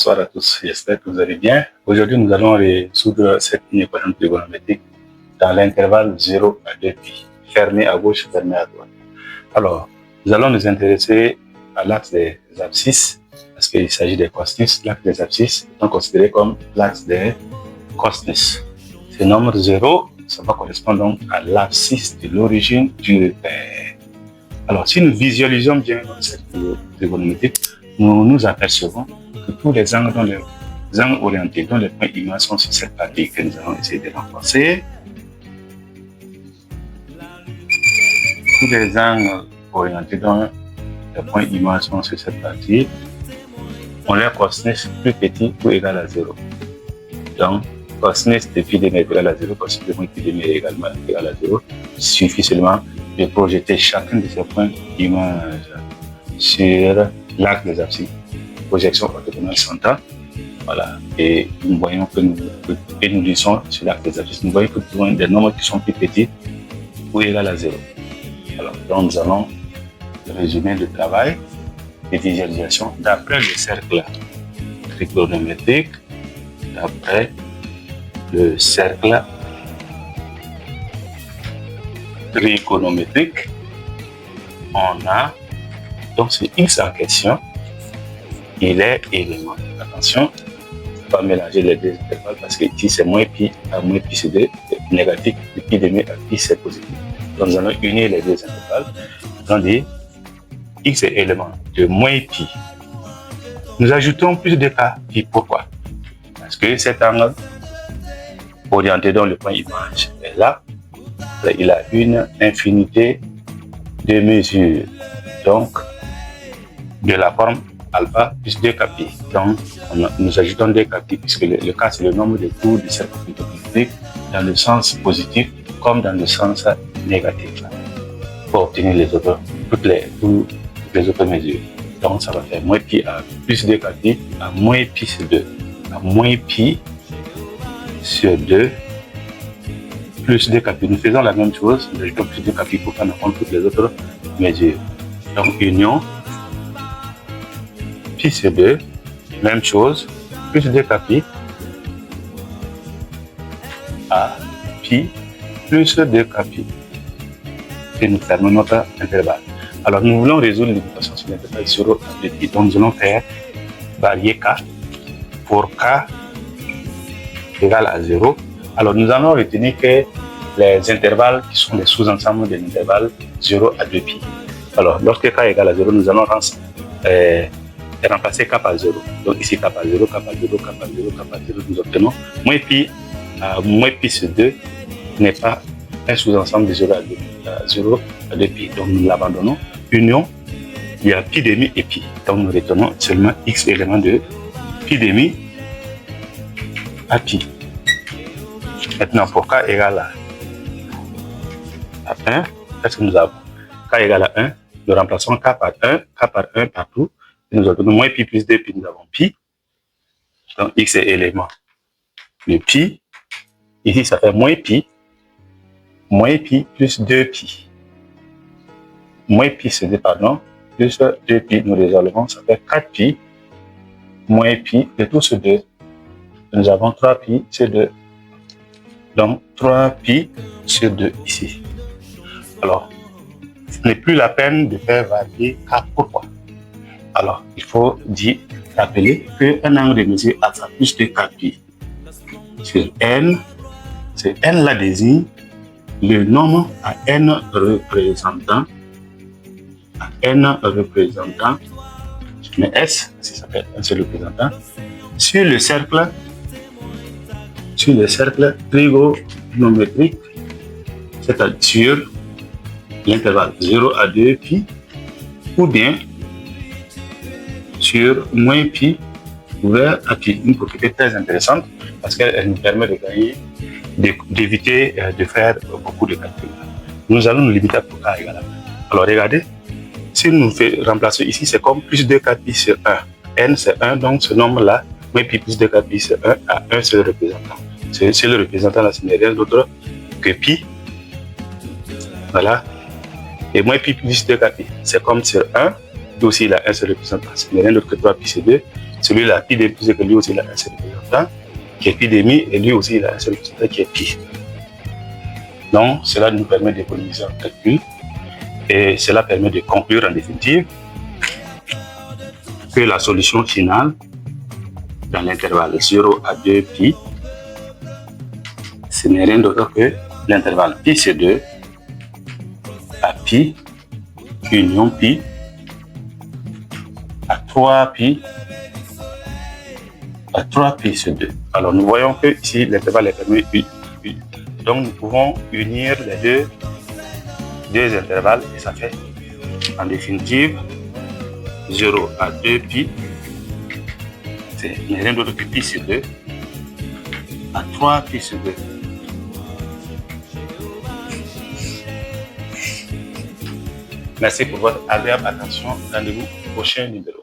Bonsoir à tous, j'espère que vous allez bien. Aujourd'hui, nous allons résoudre cette inéquation trigonométrique dans l'intervalle 0 à 2π, fermé à gauche, fermé à droite. Alors, nous allons nous intéresser à l'axe des abscisses, parce qu'il s'agit des cosinus. L'axe des abscisses est considéré comme l'axe des cosinus. Ce nombre 0, ça va correspondre donc à l'abscisse de l'origine du repère. Alors, si nous visualisons bien cette trigonométrique, nous nous apercevons que tous les angles orientés dont les points immenses sont sur cette partie que nous allons essayer de renforcer. Tous les angles orientés dont les points immenses sont sur cette partie ont leur cosinus plus petit ou égal à 0. Donc, cosinus de pi est égal à 0, cosinus de moins pi est également égal à 0. Il suffit seulement de projeter chacun de ces points images sur l'axe des abscisses. Projection orthogonale 100 ans. Voilà. Et nous voyons que nous disons sur l'axe des abscisses, nous voyons que nous avons des nombres qui sont plus petits ou égal à 0. Alors, donc nous allons résumer le travail de visualisation d'après le cercle trigonométrique, d'après le cercle trigonométrique. On a donc ce x en question, il est élément. Attention, on va mélanger les deux intervalles parce que ici c'est moins pi à moins pi c'est négatif, de pi demi à pi c'est positif. Donc nous allons unir les deux intervalles. On dit x est élément de moins pi. Nous ajoutons plus de k pi. Pourquoi? Parce que cet angle orienté dans le point image est là, il a une infinité de mesures. Donc, de la forme alpha plus 2kπ. Donc, nous ajoutons 2kπ puisque le k c'est le nombre de tours du cercle trigonométrique dans le sens positif comme dans le sens négatif pour obtenir toutes les autres mesures. Donc, ça va faire moins pi à plus 2kπ à moins pi sur 2. À moins pi sur 2 plus 2kπ. Nous faisons la même chose, nous ajoutons plus 2kπ pour prendre en compte toutes les autres mesures. Donc, union pi sur 2, même chose, plus 2kπ à pi plus 2kπ. Et nous fermons notre intervalle. Alors, nous voulons résoudre l'équation sur l'intervalle 0 à 2π. Donc, nous allons faire varier k pour k égale à 0. Alors, nous allons retenir que les intervalles qui sont les sous-ensembles de l'intervalle 0 à 2π. Alors, lorsque k égale à 0, nous allons remplacer k par 0. Donc ici, k par 0, k par 0, k par 0, k par 0, nous obtenons moins pi à moins pi sur 2 n'est pas un sous-ensemble de 0 à 2π. Donc nous l'abandonnons. Union, il y a pi demi et pi. Donc nous retenons seulement x élément de pi demi à pi. Maintenant, pour k égale à 1, qu'est-ce que nous avons? K égale à 1, nous remplaçons k par 1 partout. Et nous obtenons moins pi plus 2 pi, nous avons pi. Donc x est élément de pi. Ici, ça fait moins pi plus 2pi. Moins pi c'est 2, pardon, plus 2pi, nous résolvons, ça fait 4pi moins pi de tout ce 2. Nous avons 3pi sur 2. Donc 3pi sur 2 ici. Alors, ce n'est plus la peine de faire varier k. Pourquoi? Alors, il faut rappeler qu'un angle de mesure alpha plus 2kπ sur n, c'est n la désigne le nombre à n représentants, je mets S, si ça fait un seul représentant, sur le cercle trigonométrique, c'est-à-dire sur l'intervalle 0 à 2π, ou bien sur moins pi ouvert à pi. Une propriété très intéressante parce qu'elle nous permet de gagner, d'éviter de faire beaucoup de calculs. Nous allons nous limiter à k égale à 1. Alors regardez, si nous remplaçons ici, c'est comme plus 2kπ sur 1. N c'est 1, donc ce nombre-là, moins pi plus 2kπ sur 1 à un seul représentant. C'est le représentant là, ce n'est rien d'autre que pi. Voilà. Et moins pi plus 2kπ, c'est comme sur 1. Aussi, il a un seul représentant, ce n'est rien d'autre que 3pi sur 2. Celui-là, pi de pi, c'est que lui aussi, il a un seul représentant, qui est pi demi, et lui aussi, il a un seul représentant qui est pi. Donc, cela nous permet d'économiser en calcul, et cela permet de conclure en définitive que la solution finale dans l'intervalle 0 à 2 pi, ce n'est rien d'autre que l'intervalle pi c'est 2 à pi union pi à 3 pi c'est 2. Alors nous voyons que ici l'intervalle est permis. Donc nous pouvons unir les deux intervalles et ça fait en définitive 0 à 2 pi, c'est rien d'autre que pi c'est 2 à 3 pi c'est 2. Merci pour votre agréable attention. Rendez-vous au prochain numéro.